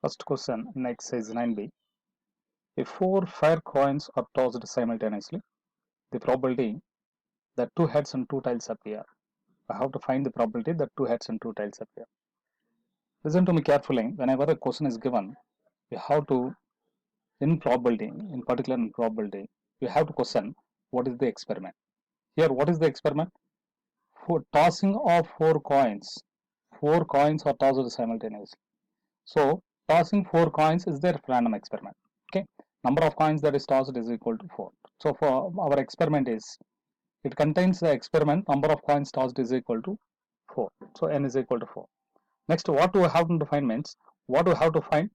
First question in exercise 9b. If four fair coins are tossed simultaneously, the probability that two heads and two tails appear. I have to find the probability that two heads and two tails appear. Listen to me carefully. Whenever a question is given, you have to, in probability, in particular in probability, you have to question what is the experiment. Here, what is the experiment? For tossing of four coins are tossed simultaneously. So tossing four coins is their random experiment. Okay, number of coins that is tossed is equal to 4. So for our experiment is, it contains the experiment number of coins tossed is equal to 4. So n is equal to 4. Next, what we have to find means, what we have to find,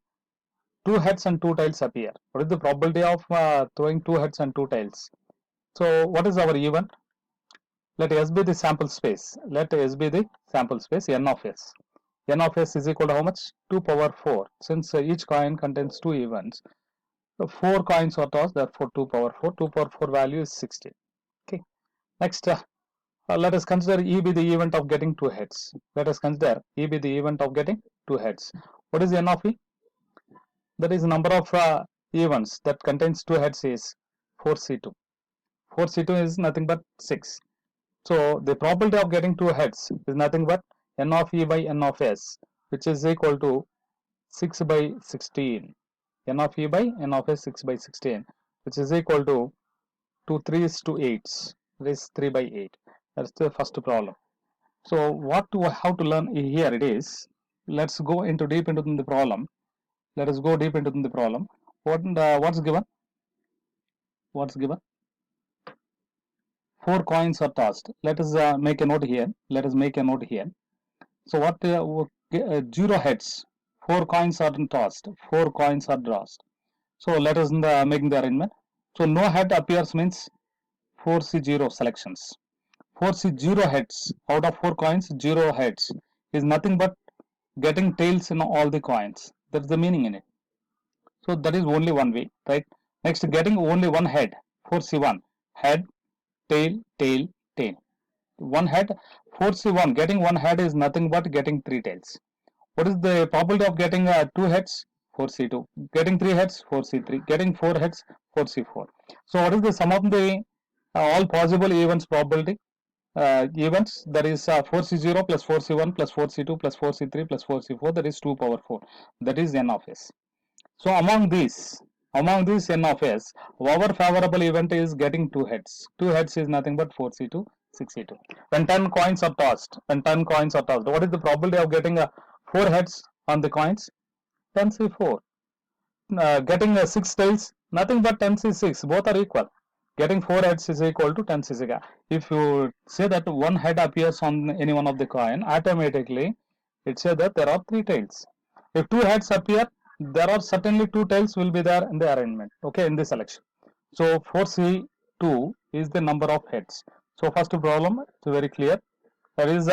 two heads and two tails appear. What is the probability of throwing two heads and two tails? So what is our event? Let S be the sample space. Let S be the sample space n of s. N of s is equal to how much? 2 power 4. Since each coin contains two events, so 4 coins are tossed, therefore 2 power 4. 2 power 4 value is 16. Okay. Next, let us consider E be the event of getting two heads. Let us consider E be the event of getting two heads. What is N of E? That is the number of events that contains two heads is 4C2. 4C2 is nothing but 6. So the probability of getting two heads is nothing but N of E by N of S, which is equal to 6 by 16. N of E by N of S 6 by 16, which is equal to 2 3s to 8s. That is 3 by 8. That's the first problem. So what do I have to learn here it is, let's go into deep into the problem. Let us go deep into the problem. What's given? What's given? 4 coins are tossed. Let us make a note here. Let us make a note here. So what 0 heads, 4 coins are tossed, 4 coins are tossed. So let us make the arrangement. So no head appears means 4C0 selections. 4C0 heads, out of 4 coins, 0 heads is nothing but getting tails in all the coins. That's the meaning in it. So that is only one way, right? Next, getting only one head, 4C1, head, tail, tail, tail. One head, 4C1, getting one head is nothing but getting three tails. What is the probability of getting two heads? 4C2. Getting three heads? 4C3. Getting four heads? 4C4. So what is the sum of the all possible events probability? Events, that is 4C0 plus 4C1 plus 4C2 plus 4C3 plus 4C4, that is 2 power 4. That is n of s. So among these n of s, our favorable event is getting two heads. Two heads is nothing but 4C2, 6C2. When 10 coins are tossed, what is the probability of getting 4 heads on the coins? 10C4. Getting 6 tails, nothing but 10C6. Both are equal. Getting 4 heads is equal to 10C6. If you say that one head appears on any one of the coin, automatically it says that there are 3 tails. If 2 heads appear, there are certainly 2 tails will be there in the arrangement, okay, in the selection. So 4C2 is the number of heads. So first problem is very clear. There is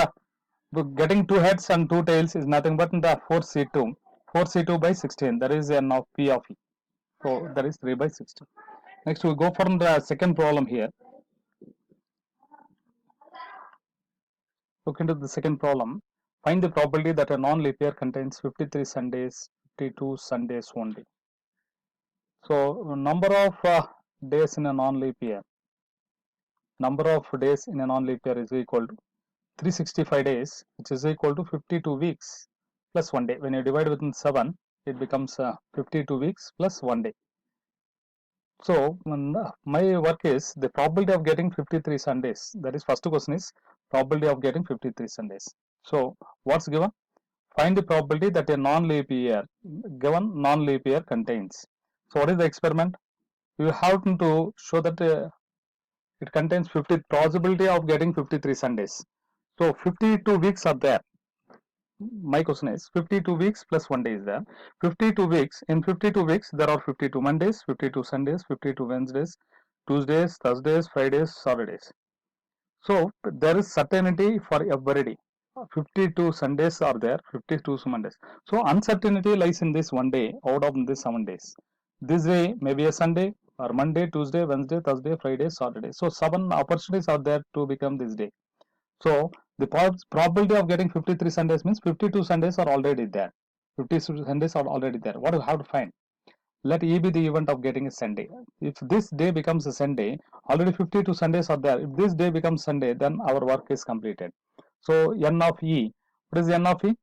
getting 2 heads and 2 tails is nothing but the 4C2. 4C2 by 16, that is n of P of E. So that is 3 by 16. Next we go for the second problem here. Look into the second problem. Find the probability that a non-leap year contains 53 Sundays, 52 Sundays only. So number of days in a non-leap year. Number of days in a non-leap year is equal to 365 days, which is equal to 52 weeks plus 1 day. When you divide within 7, it becomes 52 weeks plus 1 day. So my work is the probability of getting 53 Sundays. That is, first question is probability of getting 53 Sundays. So what's given? Find the probability that a non-leap year, given non-leap year contains. So what is the experiment? You have to show that it contains 50 possibility of getting 53 Sundays. So 52 weeks are there. My question is 52 weeks plus 1 day is there. 52 weeks, in 52 weeks there are 52 Mondays, 52 Sundays, 52 Wednesdays, Tuesdays, Thursdays, Fridays, Saturdays. So there is certainty for every day. 52 Sundays are there, 52 Mondays. So uncertainty lies in this 1 day out of these 7 days. This day may be a Sunday or Monday, Tuesday, Wednesday, Thursday, Friday, Saturday. So 7 opportunities are there to become this day. So the probability of getting 53 Sundays means 52 Sundays are already there. 50 Sundays are already there. What do we have to find? Let E be the event of getting a Sunday. If this day becomes a Sunday, already 52 Sundays are there. If this day becomes Sunday, then our work is completed. So N of E, what is N of E?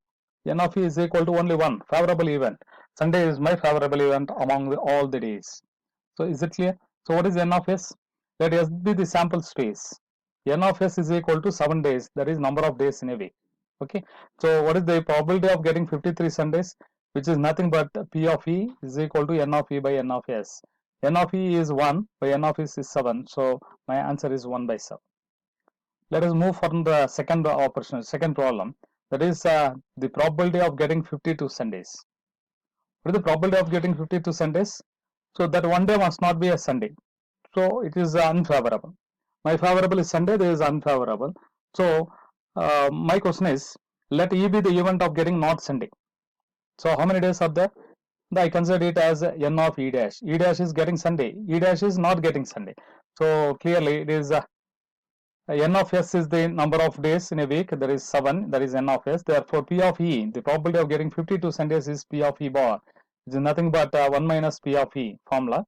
N of E is equal to only one favorable event. Sunday is my favorable event among all the days. So is it clear? So what is N of S? Let S be the sample space. N of S is equal to 7 days. That is number of days in a week. Okay. So what is the probability of getting 53 Sundays? Which is nothing but P of E is equal to N of E by N of S. N of E is 1 by N of S is 7. So my answer is 1 by 7. Let us move from the second operation, second problem. That is the probability of getting 52 Sundays. What is the probability of getting 52 Sundays? So that one day must not be a Sunday. So it is unfavorable. My favorable is Sunday, there is unfavorable. So my question is, let E be the event of getting not Sunday. So how many days are there? I consider it as N of E dash. E dash is getting Sunday. E dash is not getting Sunday. So clearly it is N of S is the number of days in a week. There is 7. That is N of S. Therefore, P of E, the probability of getting 52 Sundays is P of E bar. It is nothing but 1 minus P of E formula.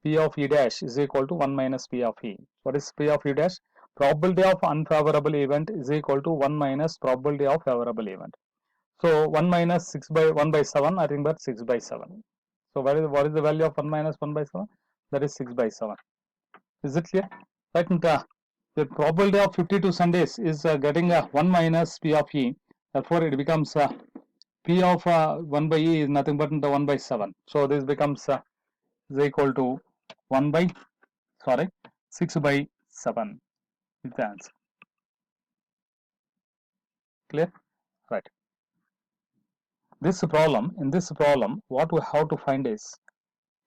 P of E dash is equal to 1 minus P of E. What is P of E dash? Probability of unfavorable event is equal to 1 minus probability of favorable event. So 1 minus 6 by 1 by 7, nothing but 6 by 7. So what is the value of 1 minus 1 by 7? That is 6 by 7. Is it clear? Right. The probability of 52 Sundays is getting 1 minus P of E. Therefore, it becomes P of 1 by E is nothing but 1 by 7. So this becomes is equal to 1 by 6 by 7 is the answer. Clear? Right. In this problem, what we have to find is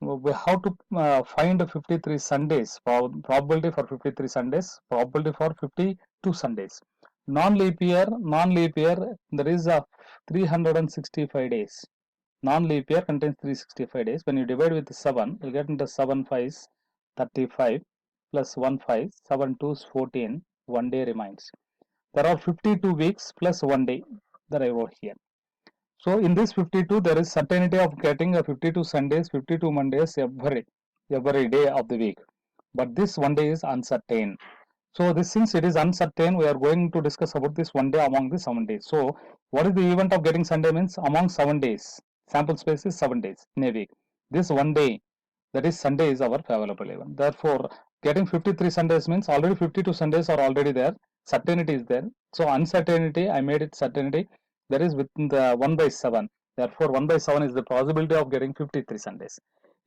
we have to find 53 Sundays, probability for 53 Sundays, probability for 52 Sundays. Non-leap year, there is a 365 days. Non-leap year contains 365 days. When you divide with 7, you'll get into 7 5s 35 plus 1 5, 7 2s 14, 1 day remains. There are 52 weeks plus 1 day that I wrote here. So in this 52, there is certainty of getting a 52 Sundays, 52 Mondays every day of the week. But this one day is uncertain. So this, since it is uncertain, we are going to discuss about this one day among the 7 days. So what is the event of getting Sunday means among 7 days. Sample space is 7 days in a week. This one day, that is Sunday, is our favorable event. Therefore, getting 53 Sundays means already 52 Sundays are already there. Certainty is there. So uncertainty, I made it certainty. That is within the 1 by 7. Therefore, 1 by 7 is the possibility of getting 53 Sundays.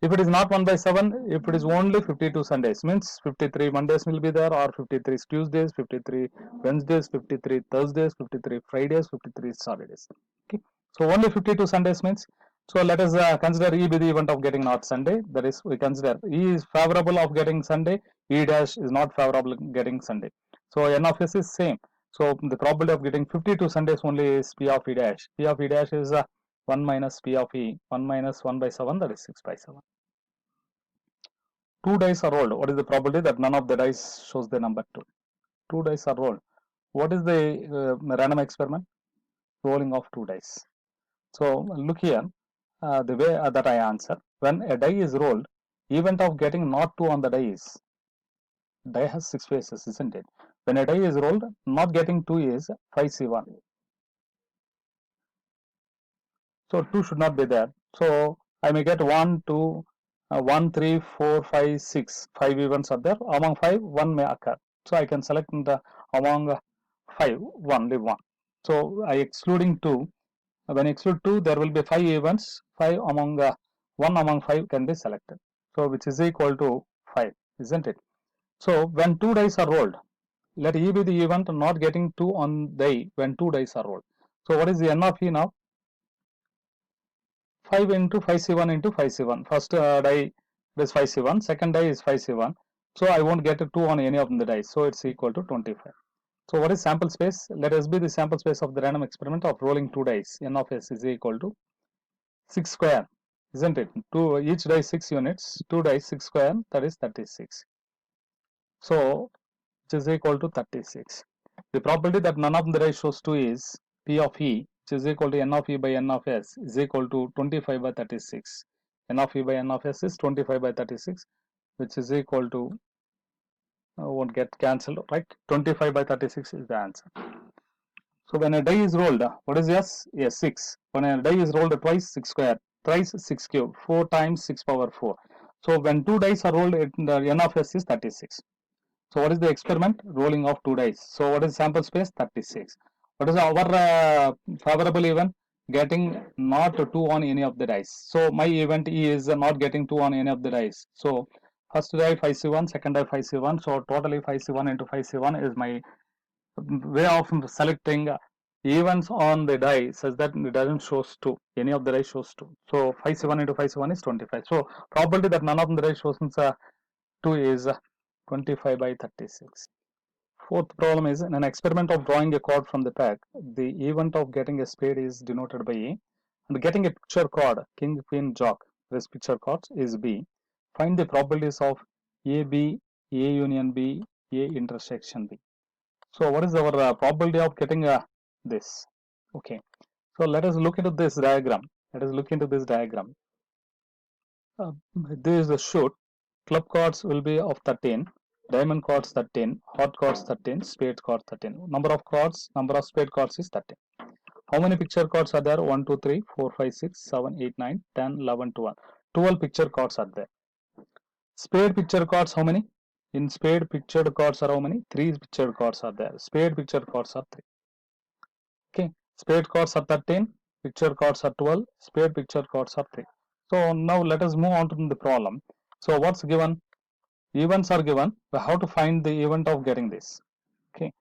If it is not 1 by 7, if it is only 52 Sundays, means 53 Mondays will be there, or 53 Tuesdays, 53 Wednesdays, 53 Thursdays, 53 Fridays, 53 Saturdays. Okay. So only 52 Sundays means. So let us consider E be the event of getting not Sunday. That is, we consider E is favorable of getting Sunday, E dash is not favorable getting Sunday. So N of S is same. So the probability of getting 52 Sundays only is P of E dash. P of E dash is 1 minus P of E, 1 minus 1 by 7, that is 6 by 7. 2 dice are rolled. What is the probability that none of the dice shows the number 2? 2 dice are rolled. What is the random experiment? Rolling of 2 dice. So look here, the way that I answer. When a die is rolled, event of getting not 2 on the die is, die has 6 faces, isn't it? When a die is rolled, not getting 2 is 5C1. So 2 should not be there. So I may get 1, 2, 1, 3, 4, 5, 6. 5 events are there. Among 5, 1 may occur. So I can select the among 5, only 1. So I excluding 2. When I exclude 2, there will be 5 events. 5 among 1 among 5 can be selected. So which is equal to 5, isn't it? So when 2 dice are rolled, let E be the event not getting 2 on die when 2 dice are rolled. So what is the N of E now? 5 into 5C1 into 5C1. First die is 5C1, second die is 5C1. So I won't get a 2 on any of the dice. So it's equal to 25. So what is sample space? Let us be the sample space of the random experiment of rolling 2 dice. N of S is equal to 6 square, isn't it? Each die 6 units. 2 dice 6 square, that is 36. So which is equal to 36. The probability that none of the dice shows 2 is P of E which is equal to n of e by n of s is equal to 25 by 36. N of e by n of s is 25 by 36, which is equal to, won't get cancelled, right? 25 by 36 is the answer. So when a die is rolled, what is s? Yes, 6. When a die is rolled twice, 6 square, thrice 6 cube, 4 times 6 power 4. So when two dice are rolled, the n of s is 36. So what is the experiment? Rolling of two dice. So what is sample space? 36. What is our favorable event? Getting not 2 on any of the dice. So my event E is not getting 2 on any of the dice. So first die 5c1, second die 5c1. So totally 5c1 into 5c1 is my way of selecting events on the die such that it doesn't shows 2. Any of the die shows 2. So 5c1 into 5c1 is 25. So probability that none of the die shows 2 is 25 by 36. Fourth problem is, in an experiment of drawing a card from the pack, the event of getting a spade is denoted by A, and getting a picture card, king, queen, jack, this picture cards is B. Find the probabilities of A, B, A union B, A intersection B. So what is our probability of getting this? Okay. So let us look into this diagram. Let us look into this diagram. This is a shoot. Club cards will be of 13. Diamond cards 13, heart cards 13, spade cards 13. Number of cards, number of spade cards is 13. How many picture cards are there? 1, 2, 3, 4, 5, 6, 7, 8, 9, 10, 11, 12. 12 picture cards are there. Spade picture cards, how many? In spade pictured cards are how many? 3 pictured cards are there. Spade picture cards are 3. Okay. Spade cards are 13, picture cards are 12, spade picture cards are 3. So now let us move on to the problem. So what's given? Events are given. We have to find the event of getting this. Okay.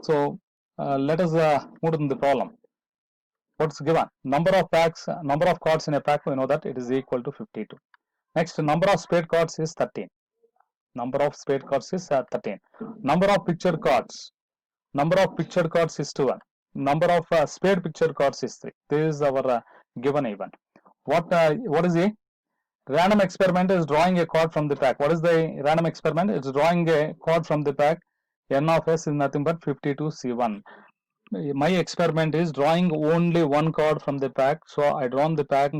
So let us move to the problem. What's given? Number of packs, number of cards in a pack, we know that it is equal to 52. Next, number of spade cards is 13. Number of spade cards is 13. Number of picture cards. Number of picture cards is 2. Number of spade picture cards is 3. This is our given event. What is a random experiment? Is drawing a card from the pack. What is the random experiment? It's drawing a card from the pack. N of s is nothing but 52c1. My experiment is drawing only one card from the pack. So I drawn the pack,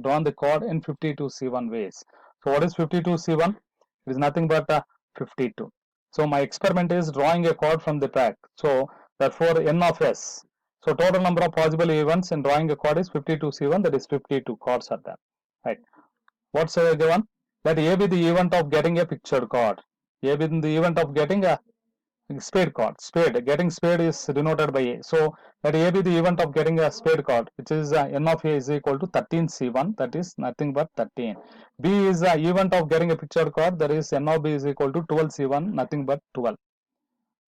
drawn the card in 52c1 ways. So what is 52c1? It is nothing but 52. So my experiment is drawing a card from the pack. So therefore n of s. So total number of possible events in drawing a card is 52c1. That is 52 cards are there. Right. What's given? Let A be the event of getting a pictured card. A be the event of getting a spade card. Spade. Getting spade is denoted by A. So let A be the event of getting a spade card, which is n of A is equal to 13c1. That is nothing but 13. B is the event of getting a pictured card. That is n of B is equal to 12c1. Nothing but 12.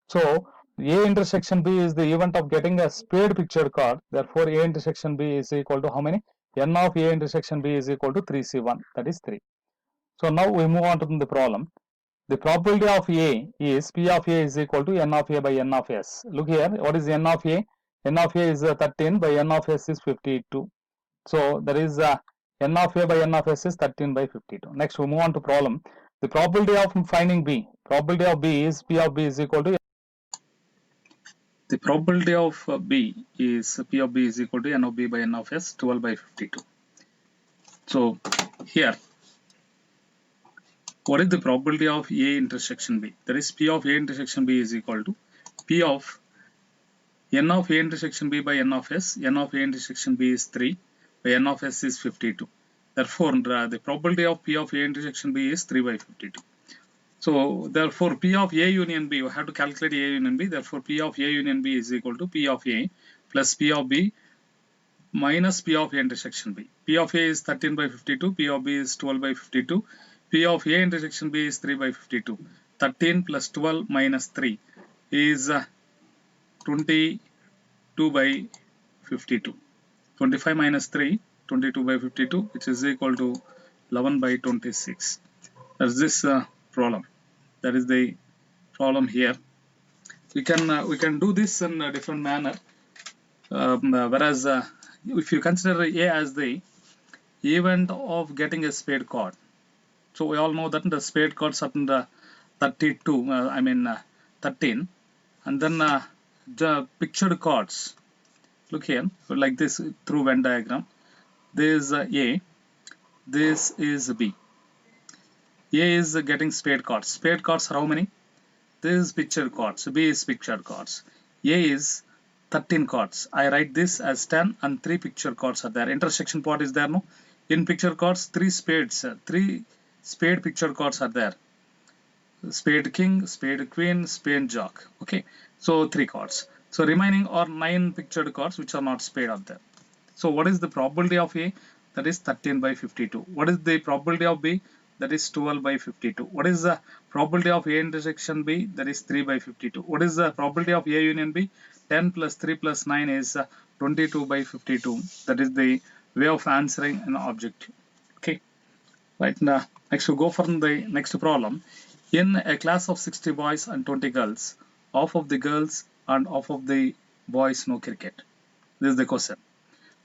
So A intersection B is the event of getting a spade pictured card. Therefore A intersection B is equal to how many? N of A intersection B is equal to 3c1. That is 3. So now we move on to the problem. The probability of A is P of A is equal to N of A by N of S. Look here, what is N of A? N of A is 13 by N of S is 52. So there is N of A by N of S is 13 by 52. Next we move on to problem. The probability of finding B. Probability of B is P of B is equal to, the probability of B is P of B is equal to N of B by N of S, 12 by 52. So here, what is the probability of A intersection B? That is P of A intersection B is equal to P of N of A intersection B by N of S. N of A intersection B is 3 by N of S is 52. Therefore, the probability of P of A intersection B is 3 by 52. So, therefore, P of A union B, we have to calculate A union B. Therefore, P of A union B is equal to P of A plus P of B minus P of A intersection B. P of A is 13 by 52, P of B is 12 by 52, P of A intersection B is 3 by 52. 13 plus 12 minus 3 is 22 by 52. 25 minus 3, 22 by 52, which is equal to 11 by 26. That's this problem. That is the problem here. We can do this in a different manner. Whereas if you consider A as the event of getting a spade card, so we all know that the spade cards are in the 32, 13, and then the pictured cards. Look here, like this through Venn diagram. This is A, this is B. A is getting spade cards. Spade cards are how many? This is picture cards. B is picture cards. A is 13 cards. I write this as 10 and 3 picture cards are there. Intersection part is there, no? In picture cards, 3 spades, 3 spade picture cards are there. Spade king, spade queen, spade jack. Okay, so 3 cards. So remaining are 9 pictured cards which are not spade are there. So what is the probability of A? That is 13 by 52. What is the probability of B? That is 12 by 52. What is the probability of A intersection B? That is 3 by 52. What is the probability of A union B? 10 plus 3 plus 9 is 22 by 52. That is the way of answering an objective. Okay, right now next we go for the next problem. In a class of 60 boys and 20 girls, half of the girls and half of the boys know cricket. This is the question.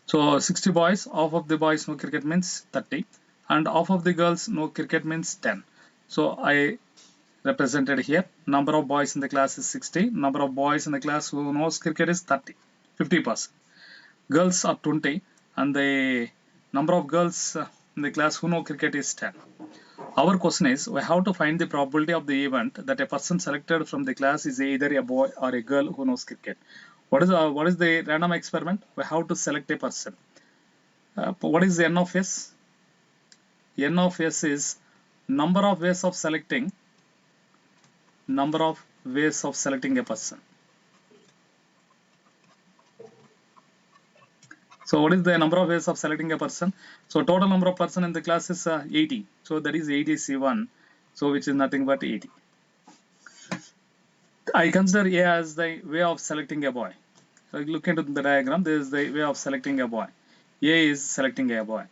So 60 boys, half of the boys know cricket means 30 and half of the girls know cricket means 10. So I represented here, number of boys in the class is 60, number of boys in the class who knows cricket is 30, 50%. Girls are 20 and the number of girls in the class who know cricket is 10. Our question is, we have to find the probability of the event that a person selected from the class is either a boy or a girl who knows cricket. What is the random experiment? We have to select a person. What is the N of S? N of S is number of ways of selecting a person. So what is the number of ways of selecting a person? So total number of person in the class is 80. So that is 80 C1. So which is nothing but 80. I consider A as the way of selecting a boy. So look into the diagram. This is the way of selecting a boy. A is selecting a boy.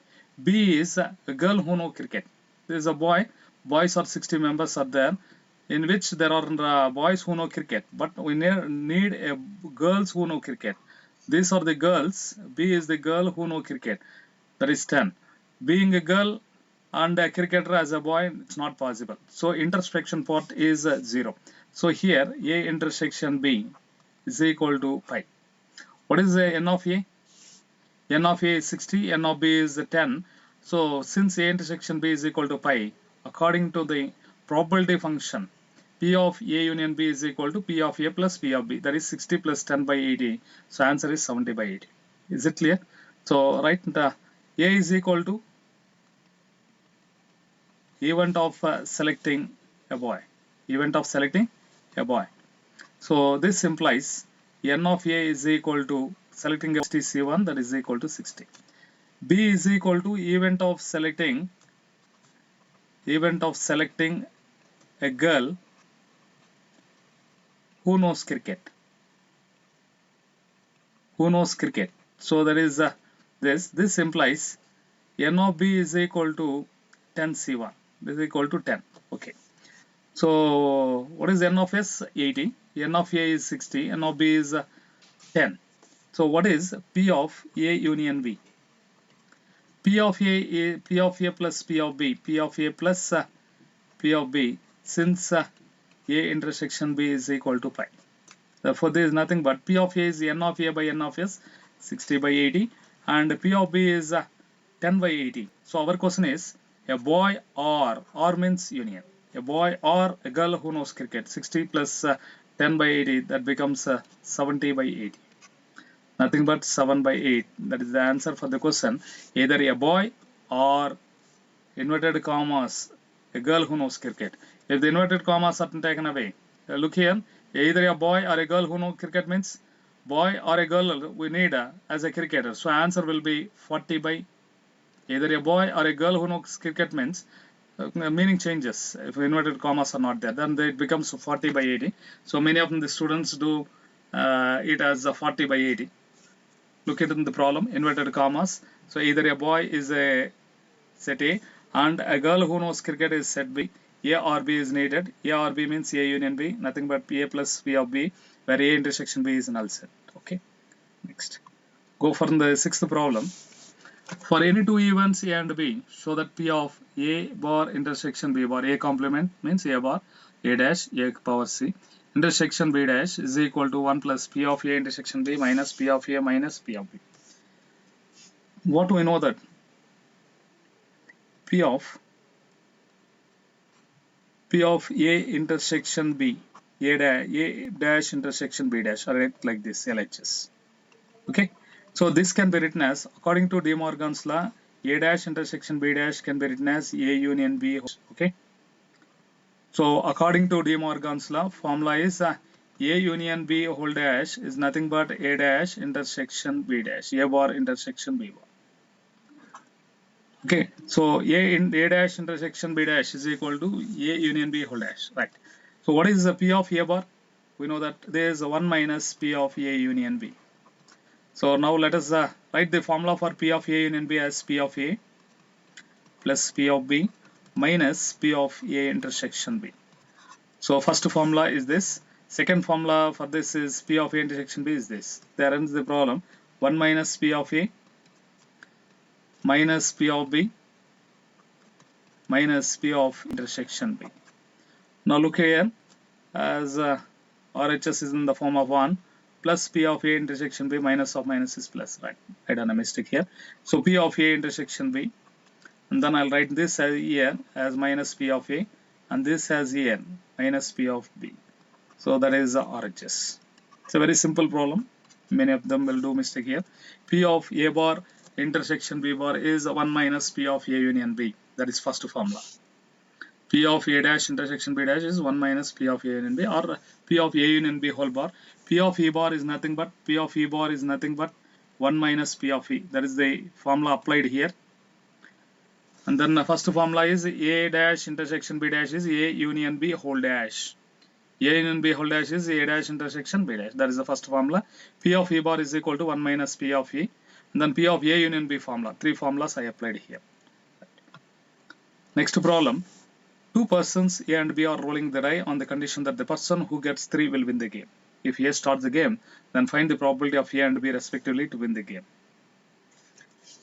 B is a girl who knows cricket. This is a boy. Boys are 60 members are there, in which there are boys who know cricket. But we need girls who know cricket. These are the girls. B is the girl who know cricket. That is 10. Being a girl and a cricketer as a boy, it's not possible. So intersection part is 0. So here A intersection B is equal to pi. What is the N of A? N of A is 60, N of B is 10. So since A intersection B is equal to pi, according to the probability function, P of A union B is equal to P of A plus P of B. That is 60 plus 10 by 80. So answer is 70 by 80. Is it clear? So write the A is equal to event of selecting a boy. Event of selecting a boy. So this implies N of A is equal to selecting a C1, that is equal to 60. B is equal to event of selecting a girl who knows cricket. So that is this implies N of B is equal to 10 C1. This is equal to 10. Okay. So what is N of S? 80. N of A is 60. N of B is 10. So what is P of A union B? P of A plus P of B. P of A plus P of B, since A intersection B is equal to pi. Therefore there is nothing but P of A is N of A by N of S, 60 by 80, and P of B is 10 by 80. So our question is a boy or means union. A boy or a girl who knows cricket. 60 plus 10 by 80, that becomes 70 by 80. Nothing but 7 by 8. That is the answer for the question. Either a boy or inverted commas a girl who knows cricket. If the inverted commas are taken away, look here, either a boy or a girl who knows cricket means boy or a girl we need as a cricketer. So answer will be 40 by, either a boy or a girl who knows cricket means meaning changes. If inverted commas are not there, then it becomes 40 by 80. So many of the students do it as 40 by 80. Look at the problem, inverted commas. So either a boy is a set A and a girl who knows cricket is set B. A or B is needed. A or B means A union B, nothing but A plus P of B, where A intersection B is null set. Okay. Next. Go for the sixth problem. For any two events A and B, show that P of A bar intersection B bar. A complement means A bar, A dash, A power C. intersection B dash is equal to 1 plus P of A intersection B minus P of A minus P of B. What do we know that? P of A intersection B, A dash intersection B dash, or like this, LHS. Okay, so this can be written as, according to De Morgan's law, A dash intersection B dash can be written as A union B. Okay, so according to De Morgan's law, formula is A union B whole dash is nothing but A dash intersection B dash, A bar intersection B bar. Okay, so A dash intersection B dash is equal to A union B whole dash, right? So what is the P of A bar? We know that there is a 1 minus P of A union B. So now let us write the formula for P of A union B as P of A plus P of B minus P of A intersection B. So first formula is this. Second formula for this is P of A intersection B is this. There ends the problem. 1 minus P of A minus P of B minus P of intersection B. Now look here, as RHS is in the form of 1 plus P of A intersection B minus of minus is plus, right? I done a mistake here. So P of A intersection B, and then I'll write this as here as minus P of A, and this as here minus P of B. So that is RHS. It's a very simple problem. Many of them will do mistake here. P of A bar intersection B bar is 1 minus P of A union B. That is first formula. P of A dash intersection B dash is 1 minus P of A union B, or P of A union B whole bar. P of E bar is nothing but 1 minus P of E. That is the formula applied here. And then the first formula is A dash intersection B dash is A union B whole dash. A union B whole dash is A dash intersection B dash. That is the first formula. P of E bar is equal to 1 minus P of E. And then P of A union B formula. Three formulas I applied here. Next problem. Two persons A and B are rolling the die on the condition that the person who gets 3 will win the game. If A starts the game, then find the probability of A and B respectively to win the game.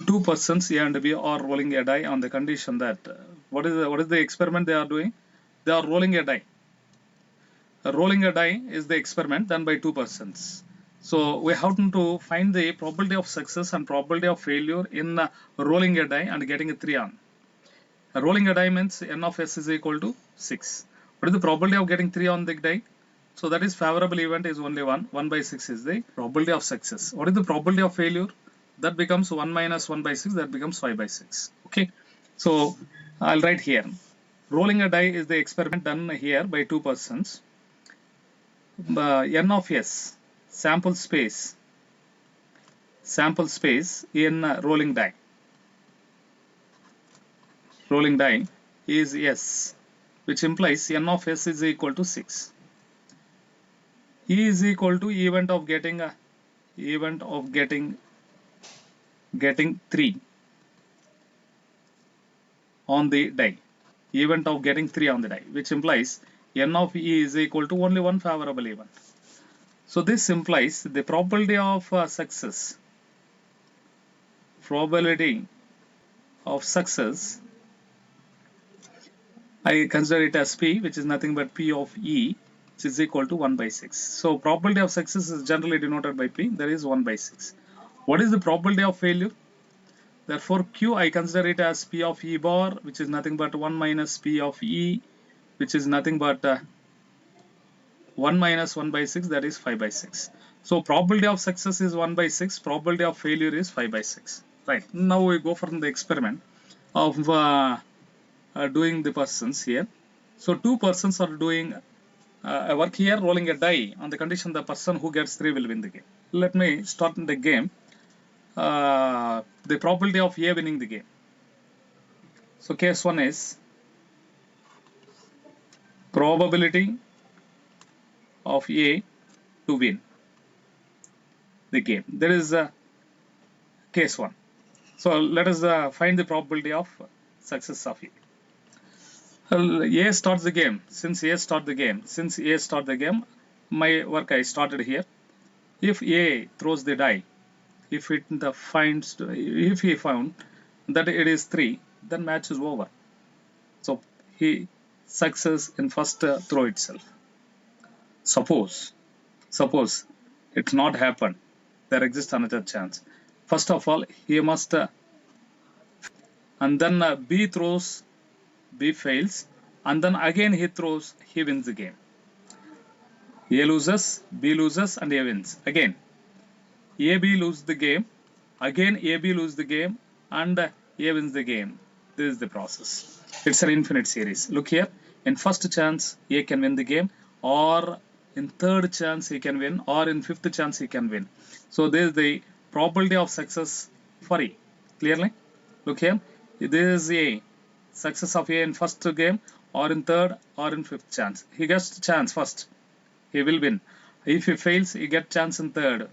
Two persons A and B are rolling a die on the condition that what is the experiment they are doing? They are rolling a die. Rolling a die is the experiment done by two persons. So we have to find the probability of success and probability of failure in rolling a die and getting a 3 on. Rolling a die means n of s is equal to 6. What is the probability of getting 3 on the die? So that is favorable event is only 1. 1 by 6 is the probability of success. What is the probability of failure? That becomes 1 minus 1 by 6. That becomes 5 by 6. Okay. So I'll write here. Rolling a die is the experiment done here by two persons. N of s, sample space in rolling die. Rolling die is s, which implies n of s is equal to 6. E is equal to event of getting 3 on the die. Event of getting 3 on the die, which implies n of E is equal to only one favorable event. So this implies the probability of success. Probability of success, I consider it as P, which is nothing but P of E, which is equal to 1 by 6. So probability of success is generally denoted by P. There is 1 by 6. What is the probability of failure? Therefore Q, I consider it as P of E bar, which is nothing but 1 minus P of E, which is nothing but 1 minus 1 by 6, that is 5 by 6. So probability of success is 1 by 6, probability of failure is 5 by 6. Right, now we go for the experiment of doing the persons here. So two persons are doing a work here, rolling a die on the condition the person who gets 3 will win the game. Let me start the game. The probability of A winning the game. So case 1 is probability of A to win the game. There is case 1. So let us find the probability of success of A. A starts the game. Since A start the game, my work I started here. If A throws the die, if he found that it is 3, then match is over. So he success in first throw itself. Suppose it's not happened, there exists another chance. First of all, he must and then B throws, B fails, and then again he throws, he wins the game. A loses, B loses, and A wins. Again, AB loses the game, again AB loses the game, and A wins the game. This is the process. It's an infinite series. Look here, in first chance, A can win the game, or in third chance he can win, or in fifth chance he can win. So this is the probability of success for A. Clearly? Look here, this is A. Success of A in first game, or in third, or in fifth chance. He gets chance first, he will win. If he fails, he get chance in third.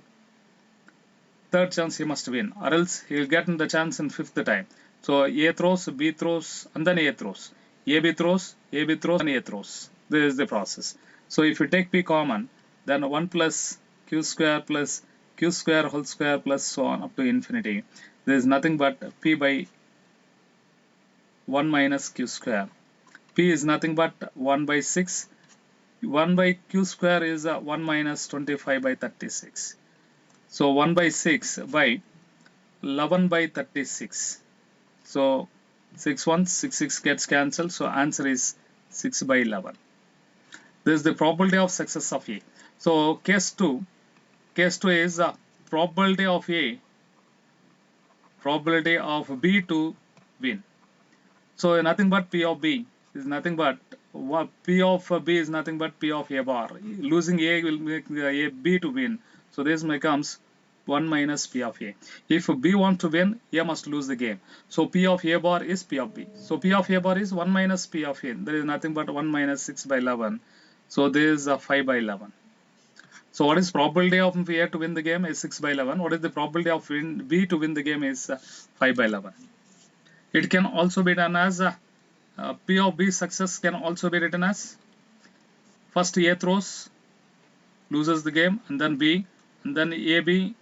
Third chance he must win, or else he will get in the chance in fifth time. So A throws, B throws, and then A throws. AB throws, AB throws, and A throws. This is the process. So if you take P common, then 1 plus Q square plus Q square whole square plus so on up to infinity. There is nothing but P by 1 minus Q square. P is nothing but 1 by 6. 1 by Q square is 1 minus 25 by 36. So 1 by 6 by 11 by 36. So 6 1 6 6 gets cancelled. So answer is 6 by 11. This is the probability of success of A. So case 2 is the probability of A, probability of B to win. So nothing but P of B is nothing but P of B is nothing but P of A bar. Losing A will make A B to win. So this becomes 1 minus P of A. If B wants to win, A must lose the game. So P of A bar is P of B. So P of A bar is 1 minus P of A. There is nothing but 1 minus 6 by 11. So this is 5 by 11. So what is probability of A to win the game is 6 by 11. What is the probability of B to win the game is 5 by 11. It can also be done as P of B success can also be written as first A throws, loses the game, and then B, and then AB,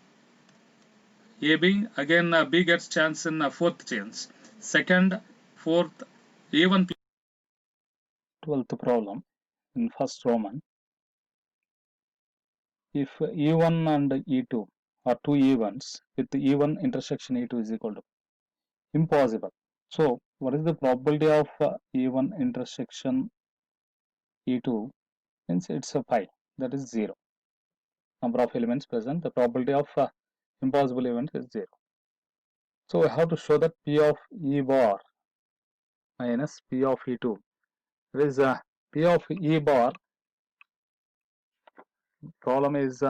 again B gets chance in fourth chance, second, fourth, even. 12th problem in first Roman. If E1 and E2 are two events with E1 intersection E2 is equal to impossible. So what is the probability of E1 intersection E2? Means it's a pi, that is 0. Number of elements present, the probability of impossible event is 0. So we have to show that P of E bar minus P of E2. There is P of E bar, problem is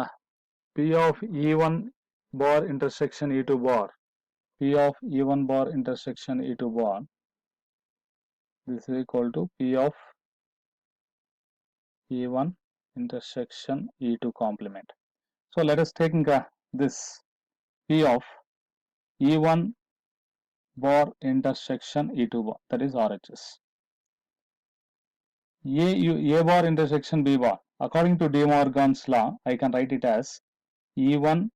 P of E1 bar intersection E2 bar. P of E1 bar intersection E2 bar. This is equal to P of E1 intersection E2 complement. So let us take this P of E1 bar intersection E2 bar, that is RHS. A bar intersection B bar. According to De Morgan's law, I can write it as E1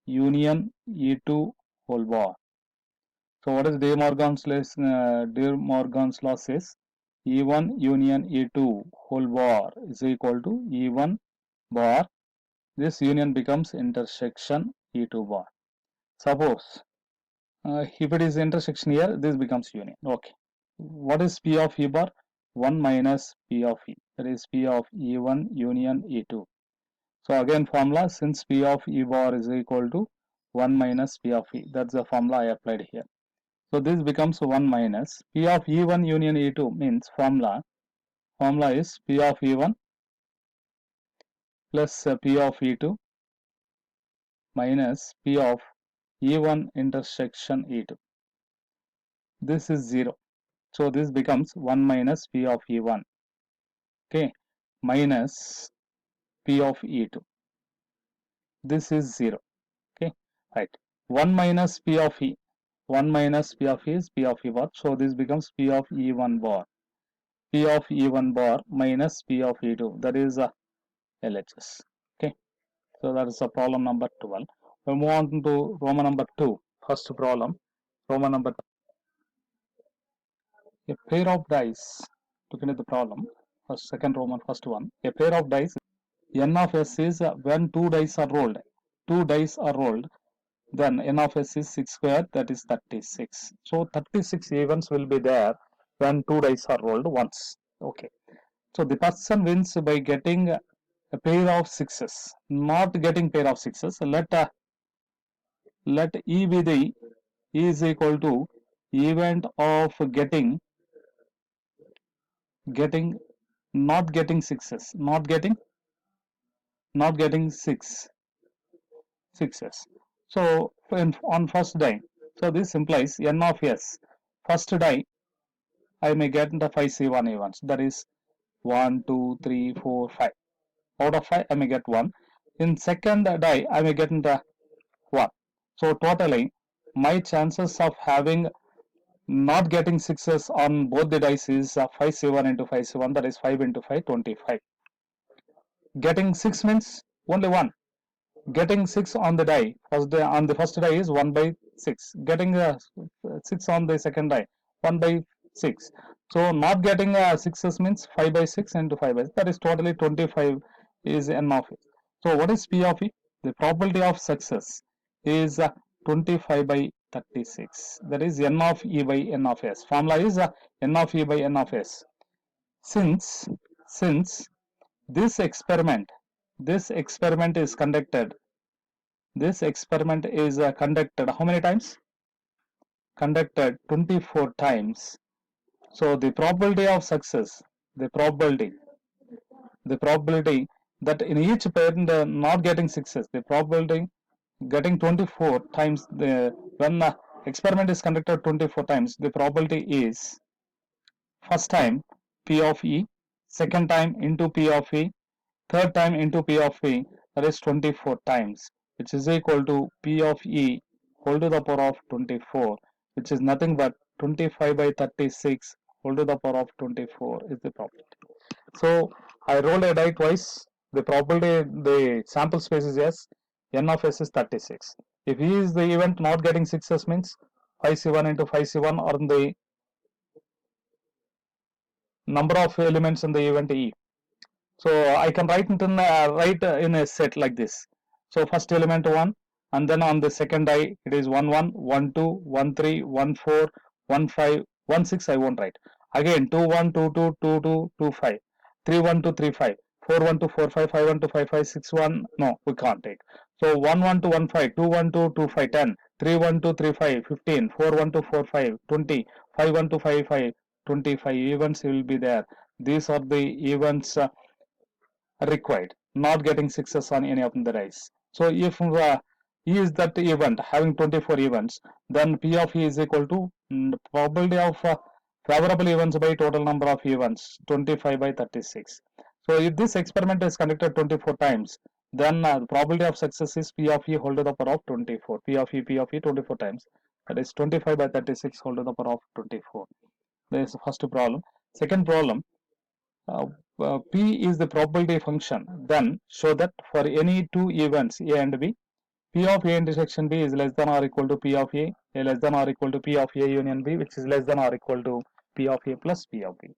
union E2 whole bar. So what is De Morgan's law says? E1 union E2 whole bar is equal to E1 bar. This union becomes intersection E2 bar. Suppose if it is intersection here, this becomes union. Okay. What is P of E bar? 1 minus P of E. That is P of E1 union E2. So again formula, since P of E bar is equal to 1 minus P of E. That's the formula I applied here. So this becomes 1 minus P of E1 union E2 means formula is P of E1 plus P of E2 minus P of E1 intersection E2. This is 0. So this becomes 1 minus P of E1, okay, minus P of E2. This is 0, okay, right. 1 minus P of E. 1 minus P of E is P of E bar. So this becomes P of E1 bar. P of E1 bar minus P of E2. That is LHS. Okay. So that is the problem number 12. We move on to Roman number 2. First problem. Roman number 2. A pair of dice. Looking at the problem. First, second Roman, first one. A pair of dice N of S is when two dice are rolled. Two dice are rolled, then N of S is 6 square, that is 36. So 36 events will be there when two dice are rolled once. Okay. So the person wins by getting a pair of sixes, not getting pair of sixes. Let E be the E is equal to event of getting not getting sixes, not getting sixes. So on first die, so this implies N of S. First die, I may get the 5C1 events. That is 1, 2, 3, 4, 5. Out of 5, I may get 1. In second die, I may get the 1. So totally, my chances of having not getting sixes on both the dice is 5C1 into 5C1, that is 5 into 5, 25. Getting 6 means only 1. Getting 6 on the die, on the first die is 1 by 6. Getting 6 on the second die, 1 by 6. So not getting sixes means 5 by 6 into 5 by 6. That is totally 25 is N of E. So what is P of E? The probability of success is 25 by 36. That is N of E by N of S. Formula is N of E by N of S. Since this experiment is conducted, how many times? Conducted 24 times. So the probability of success, the probability that in each parent not getting sixes, the probability getting 24 times, when the experiment is conducted 24 times, the probability is first time P of E, second time into P of E, third time into P of E, that is 24 times, which is equal to P of E whole to the power of 24, which is nothing but 25 by 36 whole to the power of 24 is the probability. So I rolled a die twice. The probability, the sample space is S. N of S is 36. If E is the event not getting sixes means 5C1 into 5C1 or the number of elements in the event E. So I can write in a set like this. So first element 1, and then on the second die it is 1 1, 1 2, 1 3, 1 4, 1 5, 1 6. I won't write. Again 2 1, 2 2, 2 2, 2 5, 3 1 2, 3 5, 4 1 2, 4 5, 5 1 2, 5 5, 6 1. No, we can't take. So 1 1 2, 1 5, 2 1 2, 2 5, 10, 3 1 2, 3 5, 15, 4 1 2, 4 5, 20, 5 1 2, 5 5, 25 events will be there. These are the events required, not getting sixes on any of the dice. So if E is that event having 24 events, then P of E is equal to probability of favorable events by total number of events, 25 by 36. So if this experiment is conducted 24 times, then the probability of success is P of E whole to the power of 24. P of E 24 times. That is 25 by 36 whole to the power of 24. That is the first problem. Second problem, uh, P is the probability function. Then show that for any two events A and B, P of A intersection B is less than or equal to P of A less than or equal to P of A union B, which is less than or equal to P of A plus P of B.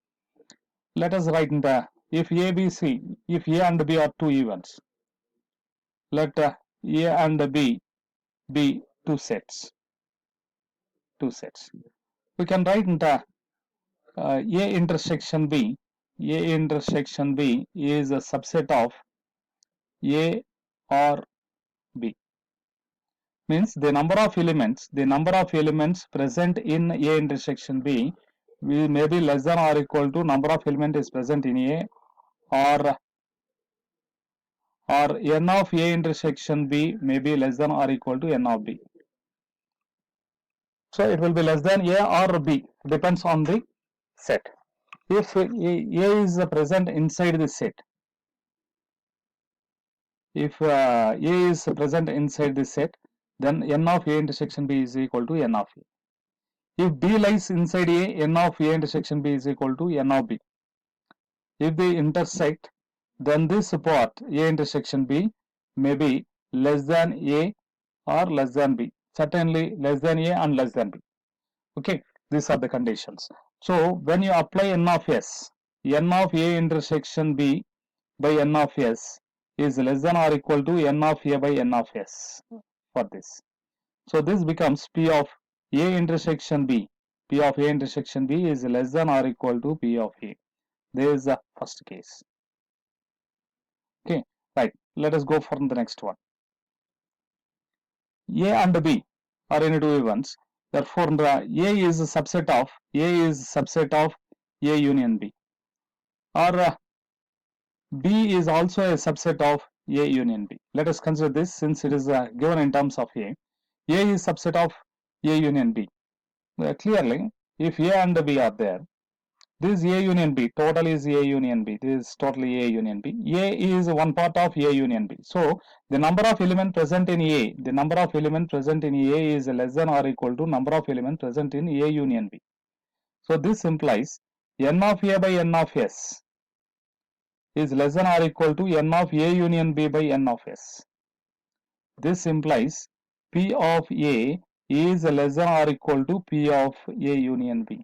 Let us write in the, if A, B, C, if A and B are two events, let A and B be two sets. We can write in the A intersection B. A intersection B is a subset of A or B. Means the number of elements present in A intersection B may be less than or equal to number of elements is present in A, or N of A intersection B may be less than or equal to N of B. So it will be less than A or B, depends on the set. If A is present inside the set, if A is present inside the set, then N of A intersection B is equal to N of A. If B lies inside A, N of A intersection B is equal to N of B. If they intersect, then this part A intersection B may be less than A or less than B. Certainly less than A and less than B. Okay, these are the conditions. So when you apply N of S, N of A intersection B by N of S, is less than or equal to n of a by n of s for this. So this becomes P of A intersection B. P of A intersection B is less than or equal to P of A. This is the first case. Okay, right. Let us go for the next one. A and B are any two events. Therefore, the A is a subset of A union B, or B is also a subset of A union B. Let us consider this since it is given in terms of A. A is subset of A union B. Clearly, if A and B are there, this A union B, total is A union B. This is totally A union B. A is one part of A union B. So, the number of elements present in A, the number of elements present in A is less than or equal to number of elements present in A union B. So, this implies n of A by n of S is less than or equal to n of A union B by n of S. This implies P of A is less than or equal to P of A union B.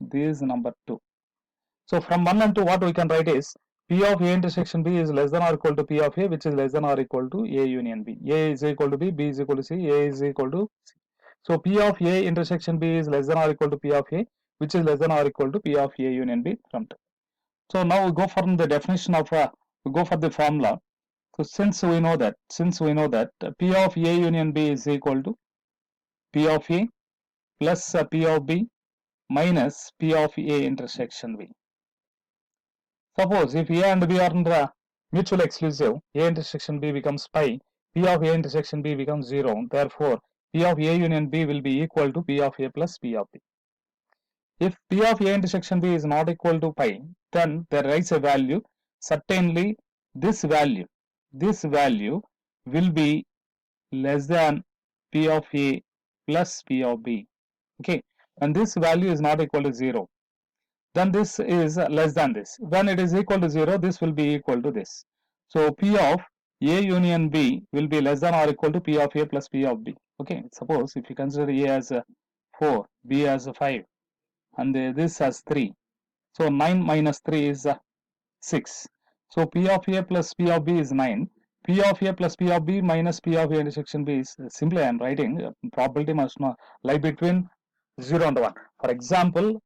This is number 2. So from 1 and 2, what we can write is P of A intersection B is less than or equal to P of A, which is less than or equal to A union B. A is equal to B, B is equal to C, A is equal to C. So P of A intersection B is less than or equal to P of A, which is less than or equal to P of A union B from 2. So now we go for the definition of, we go for the formula. So since we know that P of A union B is equal to P of A plus P of B minus P of A intersection B. Suppose if A and B are mutually exclusive, A intersection B becomes pi, P of A intersection B becomes 0. Therefore, P of A union B will be equal to P of A plus P of B. If P of A intersection B is not equal to pi, then there is a value. Certainly, this value will be less than P of A plus P of B. Okay, and this value is not equal to 0. Then this is less than this. When it is equal to 0, this will be equal to this. So P of A union B will be less than or equal to P of A plus P of B. Okay, suppose if you consider A as 4, B as 5, and this as 3. So 9 minus 3 is 6. So P of A plus P of B is 9. P of A plus P of B minus P of A intersection B is simply I am writing probability must not lie between 0 and 1. For example,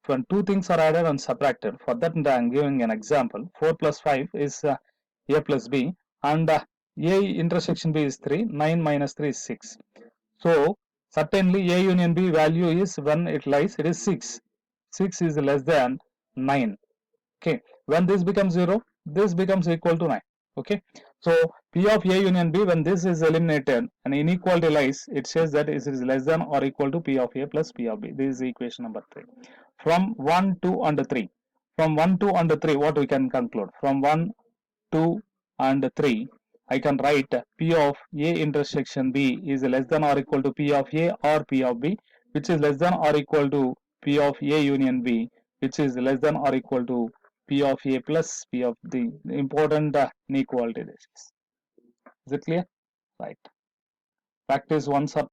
when two things are added and subtracted, for that I am giving an example. 4 plus 5 is A plus B, and A intersection B is 3, 9 minus 3 is 6. So certainly A union B value is, when it lies, it is 6. 6 is less than 9. Okay, when this becomes 0, this becomes equal to 9. Okay, so P of A union B, when this is eliminated and inequality lies, it says that it is less than or equal to P of A plus P of B. This is equation number 3. From 1, 2 and 3, from 1, 2 and 3, what we can conclude? From 1, 2 and 3, I can write P of A intersection B is less than or equal to P of A or P of B, which is less than or equal to P of A union B, which is less than or equal to P of A plus P of the important inequality. Is it clear? Right. Practice once or